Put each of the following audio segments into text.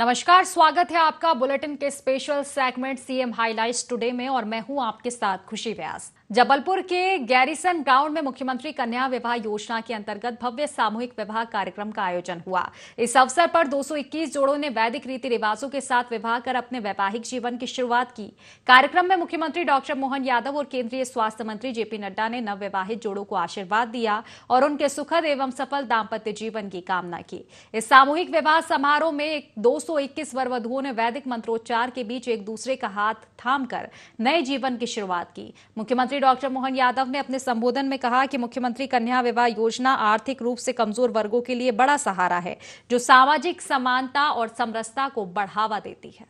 नमस्कार, स्वागत है आपका बुलेटिन के special segment CM highlights today में और मैं हूं आपके साथ खुशी व्यास। जबलपुर के गैरिसन ग्राउंड में मुख्यमंत्री कन्या विवाह योजना के अंतर्गत भव्य सामूहिक विवाह कार्यक्रम का आयोजन हुआ। इस अवसर पर 221 जोड़ों ने वैदिक रीति रिवाजों के साथ विवाह कर अपने वैवाहिक जीवन की शुरुआत की। कार्यक्रम में मुख्यमंत्री डॉक्टर मोहन यादव और केंद्रीय स्वास्थ्य मंत्री जेपी नड्डा ने नवविवाहित जोड़ों को आशीर्वाद दिया और उनके सुखद एवं सफल दाम्पत्य जीवन की कामना की। इस सामूहिक विवाह समारोह में 221 वर वधुओं ने वैदिक मंत्रोच्चार के बीच एक दूसरे का हाथ थामकर नए जीवन की शुरुआत की। मुख्यमंत्री डॉक्टर मोहन यादव ने अपने संबोधन में कहा कि मुख्यमंत्री कन्या विवाह योजना आर्थिक रूप से कमजोर वर्गों के लिए बड़ा सहारा है, जो सामाजिक समानता और समरसता को बढ़ावा देती है।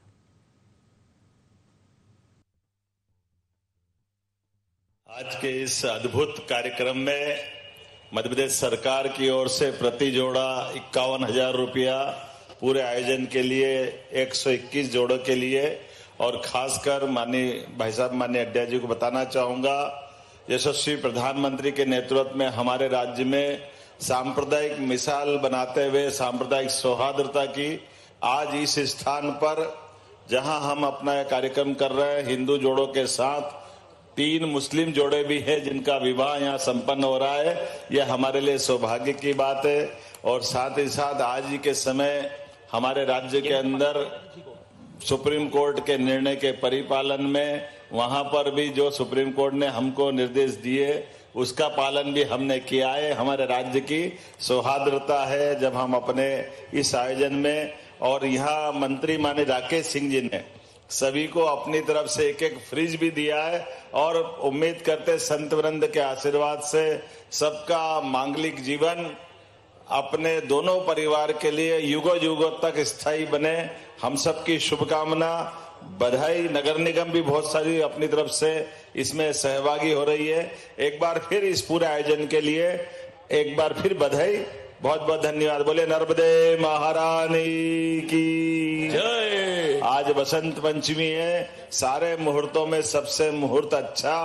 आज के इस अद्भुत कार्यक्रम में मध्य प्रदेश सरकार की ओर से प्रति जोड़ा 51,000 रुपया पूरे आयोजन के लिए 121 जोड़ों के लिए, और खासकर माननीय भाई साहब माननीय अड्डा जी को बताना चाहूंगा, यशस्वी प्रधानमंत्री के नेतृत्व में हमारे राज्य में सांप्रदायिक मिसाल बनाते हुए सांप्रदायिक सौहार्दता की आज इस स्थान पर जहां हम अपना कार्यक्रम कर रहे हैं, हिंदू जोड़ों के साथ 3 मुस्लिम जोड़े भी हैं जिनका विवाह यहाँ संपन्न हो रहा है। यह हमारे लिए सौभाग्य की बात है। और साथ ही साथ आज ही के समय हमारे राज्य के अंदर सुप्रीम कोर्ट के निर्णय के परिपालन में वहां पर भी जो सुप्रीम कोर्ट ने हमको निर्देश दिए उसका पालन भी हमने किया है। हमारे राज्य की सौहार्दता है जब हम अपने इस आयोजन में, और यहाँ मंत्री माननीय राकेश सिंह जी ने सभी को अपनी तरफ से एक फ्रिज भी दिया है और उम्मीद करते संत वृंद के आशीर्वाद से सबका मांगलिक जीवन अपने दोनों परिवार के लिए युगों युगों तक स्थायी बने। हम सबकी शुभकामना, बधाई। नगर निगम भी बहुत सारी अपनी तरफ से इसमें सहभागी हो रही है। एक बार फिर इस पूरे आयोजन के लिए एक बार फिर बधाई, बहुत बहुत धन्यवाद। बोले नर्मदे महारानी की जय। आज बसंत पंचमी है, सारे मुहूर्तों में सबसे मुहूर्त अच्छा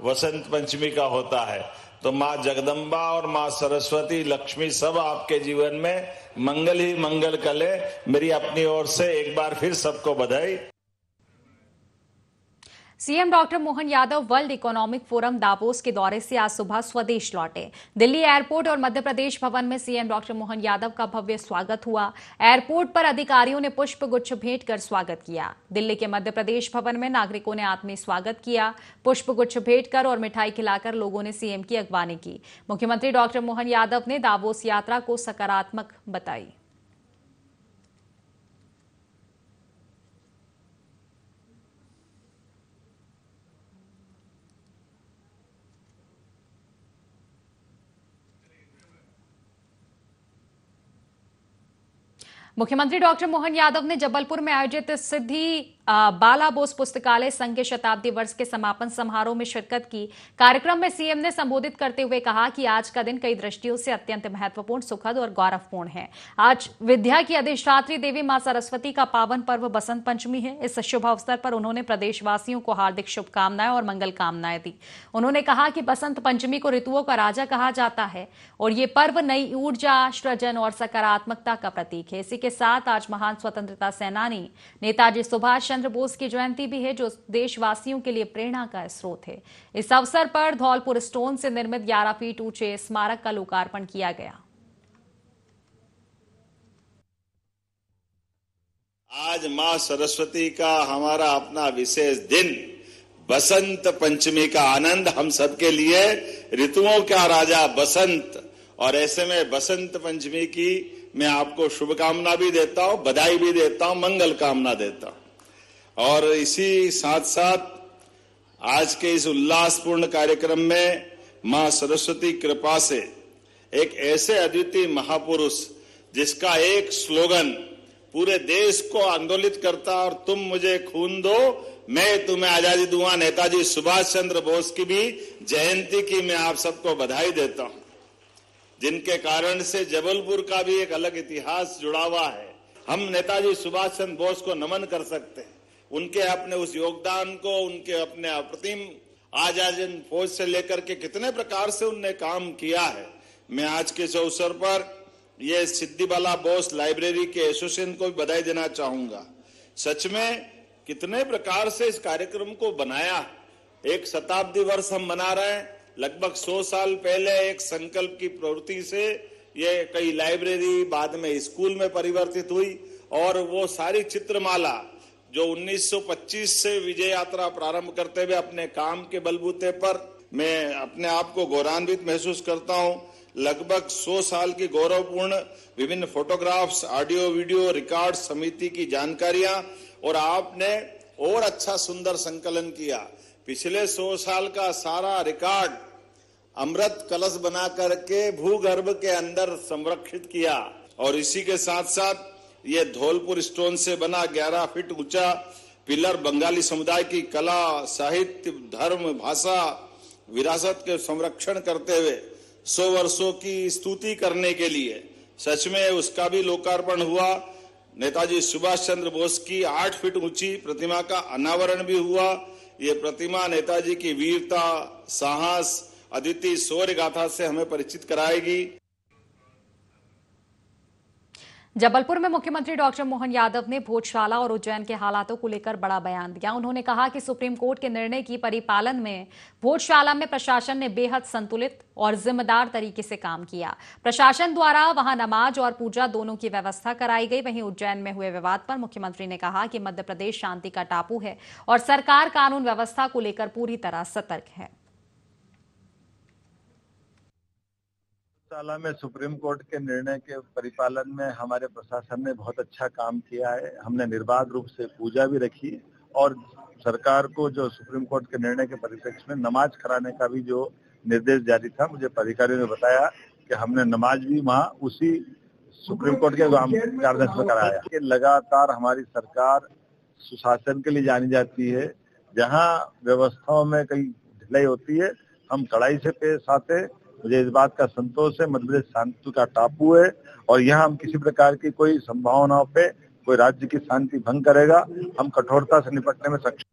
वसंत पंचमी का होता है। तो माँ जगदम्बा और माँ सरस्वती लक्ष्मी सब आपके जीवन में मंगल ही मंगल कले। मेरी अपनी ओर से एक बार फिर सबको बधाई। CM doctor Mohan Yadav world economic forum Davos के दौरे से आज सुबह स्वदेश लौटे। दिल्ली एयरपोर्ट और मध्य प्रदेश भवन में सीएम डॉक्टर मोहन यादव का भव्य स्वागत हुआ। एयरपोर्ट पर अधिकारियों ने पुष्प गुच्छ भेंट कर स्वागत किया। दिल्ली के मध्य प्रदेश भवन में नागरिकों ने आत्मीय स्वागत किया। पुष्प गुच्छ भेंट कर और मिठाई खिलाकर लोगों ने सीएम की अगवानी की। मुख्यमंत्री डॉक्टर मोहन यादव ने दावोस यात्रा को सकारात्मक बताई। मुख्यमंत्री डॉक्टर मोहन यादव ने जबलपुर में आयोजित सिद्धि बाला बोस पुस्तकालय संघ के शताब्दी वर्ष के समापन समारोह में शिरकत की। कार्यक्रम में सीएम ने संबोधित करते हुए कहा कि आज का दिन कई दृष्टियों से अत्यंत महत्वपूर्ण, सुखद और गौरवपूर्ण है। आज विद्या की अधिष्ठात्री देवी मां सरस्वती का पावन पर्व बसंत पंचमी है। इस शुभ अवसर पर उन्होंने प्रदेशवासियों को हार्दिक शुभकामनाएं और मंगल कामनाएं दी। उन्होंने कहा कि बसंत पंचमी को ऋतुओं का राजा कहा जाता है और ये पर्व नई ऊर्जा, सृजन और सकारात्मकता का प्रतीक है। इसी के साथ आज महान स्वतंत्रता सेनानी नेताजी सुभाष चंद्र बोस की जयंती भी है, जो देशवासियों के लिए प्रेरणा का स्रोत है। इस अवसर पर धौलपुर स्टोन से निर्मित 11 फीट ऊंचे स्मारक का लोकार्पण किया गया। आज मां सरस्वती का हमारा अपना विशेष दिन बसंत पंचमी का आनंद हम सबके लिए, ऋतुओं का राजा बसंत, और ऐसे में बसंत पंचमी की मैं आपको शुभकामना भी देता हूं, बधाई भी देता हूं, मंगल कामना देता हूं। और इसी साथ साथ आज के इस उल्लासपूर्ण कार्यक्रम में मां सरस्वती कृपा से एक ऐसे अद्वितीय महापुरुष जिसका एक स्लोगन पूरे देश को आंदोलित करता, और तुम मुझे खून दो मैं तुम्हें आजादी दूंगा, नेताजी सुभाष चंद्र बोस की भी जयंती की मैं आप सबको बधाई देता हूं, जिनके कारण से जबलपुर का भी एक अलग इतिहास जुड़ा हुआ है। हम नेताजी सुभाष चंद्र बोस को नमन कर सकते हैं, उनके अपने उस योगदान को, उनके अपने अप्रतिम आजादी फौज से लेकर के कितने प्रकार से उनने काम किया है। मैं आज के इस अवसर पर ये सिद्दीबाला बोस लाइब्रेरी के एसोसिएशन को भी बधाई देना चाहूंगा। सच में कितने प्रकार से इस कार्यक्रम को बनाया। एक शताब्दी वर्ष हम मना रहे हैं। लगभग 100 साल पहले एक संकल्प की प्रवृत्ति से ये कई लाइब्रेरी बाद में स्कूल में परिवर्तित हुई और वो सारी चित्रमाला जो 1925 से विजय यात्रा प्रारंभ करते हुए अपने काम के बलबूते पर मैं अपने आप को गौरवान्वित महसूस करता हूं। लगभग 100 साल की गौरवपूर्ण विभिन्न फोटोग्राफ्स, ऑडियो वीडियो रिकॉर्ड समिति की जानकारियां और आपने और अच्छा सुंदर संकलन किया। पिछले 100 साल का सारा रिकॉर्ड अमृत कलश बना करके भूगर्भ के अंदर संरक्षित किया और इसी के साथ साथ ये धौलपुर स्टोन से बना 11 फीट ऊंचा पिलर बंगाली समुदाय की कला, साहित्य, धर्म, भाषा, विरासत के संरक्षण करते हुए 100 वर्षों की स्तुति करने के लिए सच में उसका भी लोकार्पण हुआ। नेताजी सुभाष चंद्र बोस की 8 फीट ऊंची प्रतिमा का अनावरण भी हुआ। ये प्रतिमा नेताजी की वीरता, साहस, अद्वितीय शौर्य गाथा से हमें परिचित कराएगी। जबलपुर में मुख्यमंत्री डॉक्टर मोहन यादव ने भोजशाला और उज्जैन के हालातों को लेकर बड़ा बयान दिया। उन्होंने कहा कि सुप्रीम कोर्ट के निर्णय की परिपालन में भोजशाला में प्रशासन ने बेहद संतुलित और जिम्मेदार तरीके से काम किया। प्रशासन द्वारा वहां नमाज और पूजा दोनों की व्यवस्था कराई गई। वहीं उज्जैन में हुए विवाद पर मुख्यमंत्री ने कहा कि मध्य प्रदेश शांति का टापू है और सरकार कानून व्यवस्था को लेकर पूरी तरह सतर्क है। भोजशाला में सुप्रीम कोर्ट के निर्णय के परिपालन में हमारे प्रशासन ने बहुत अच्छा काम किया है। हमने निर्बाध रूप से पूजा भी रखी और सरकार को जो सुप्रीम कोर्ट के निर्णय के परिप्रेक्ष्य में नमाज कराने का भी जो निर्देश जारी था, मुझे अधिकारियों ने बताया कि हमने नमाज भी वहाँ उसी सुप्रीम कोर्ट के गार्डन्स में कराया। कि लगातार हमारी सरकार सुशासन के लिए जानी जाती है। जहाँ व्यवस्थाओं में कई ढिलाई होती है, हम कड़ाई से पेश आते। मुझे इस बात का संतोष है, मध्य प्रदेश शांति का टापू है और यहाँ हम किसी प्रकार की कोई संभावनाओं पे कोई राज्य की शांति भंग करेगा, हम कठोरता से निपटने में सक्षम।